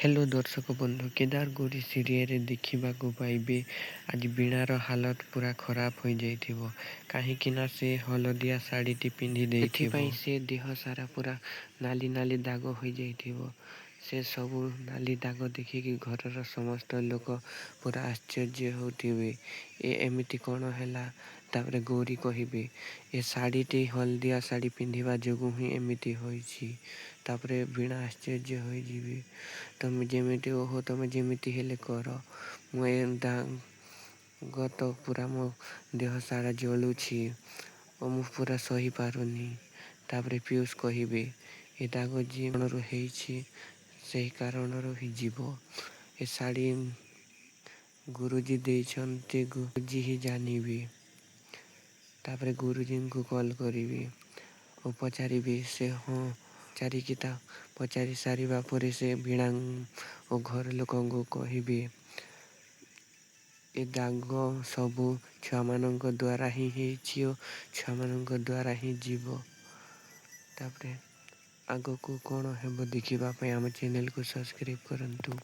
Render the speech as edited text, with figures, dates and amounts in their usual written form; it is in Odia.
ହ୍ୟାଲୋ ଦର୍ଶକ ବନ୍ଧୁ, କେଦାରଗୌରୀ ସିରିଏଲରେ ଦେଖିବାକୁ ପାଇବେ ଆଜି ବୀଣାର ହାଲତ ପୁରା ଖରାପ ହୋଇଯାଇଥିବ। କାହିଁକି ନା ସେ ହଳଦିଆ ଶାଢ଼ୀଟି ପିନ୍ଧି ଦେଇଥିବ। ସେଥିପାଇଁ ସେ ଦେହ ସାରା ପୁରା ନାଲି ନାଲି ଦାଗ ହୋଇଯାଇଥିବ। ସେ ସବୁ ନାଲି ଦାଗ ଦେଖିକି ଘରର ସମସ୍ତ ଲୋକ ପୁରା ଆଶ୍ଚର୍ଯ୍ୟ ହେଉଥିବେ। ଏମିତି କ'ଣ ହେଲା? ତାପରେ ଗୌରୀ କହିବେ ଏ ଶାଢ଼ୀଟି ହଳଦିଆ ଶାଢ଼ୀ ପିନ୍ଧିବା ଯୋଗୁଁ ହିଁ ଏମିତି ହୋଇଛି। ତାପରେ ବୀଣା ଆଶ୍ଚର୍ଯ୍ୟ ହୋଇଯିବେ। ତମେ ଯେମିତି ହେଲେ କର, ମୁଁ ଏ ଦାଗ ତ ପୁରା ମୋ ଦେହ ସାରା ଜଳୁଛି ଓ ମୁଁ ପୁରା ସହିପାରୁନି। ତାପରେ ପିୟୁଷ କହିବେ ଏ ଦାଗ ଯେ କାରଣରୁ ହେଇଛି ସେହି କାରଣରୁ ହିଁ ଯିବ। ଏ ଶାଢ଼ୀ ଗୁରୁଜୀ ଦେଇଛନ୍ତି, ଗୁରୁଜୀ ହିଁ ଜାଣିବେ। ତାପରେ ଗୁରୁଜୀଙ୍କୁ କଲ୍ କରିବେ ଓ ପଚାରିବେ। ସେ ହଁ ପଚାରି ସାରିବା ପରେ ସେ ବୀଣା ଓ ଘର ଲୋକଙ୍କୁ କହିବେ ଏ ଦାଗ ସବୁ ଛୁଆମାନଙ୍କ ଦ୍ୱାରା ହିଁ ହେଇଛି ଓ ଛୁଆମାନଙ୍କ ଦ୍ୱାରା ହିଁ ଯିବ। ତାପରେ ଆଗକୁ କ'ଣ ହେବ ଦେଖିବା ପାଇଁ ଆମ ଚ୍ୟାନେଲକୁ ସବସ୍କ୍ରାଇବ୍ କରନ୍ତୁ।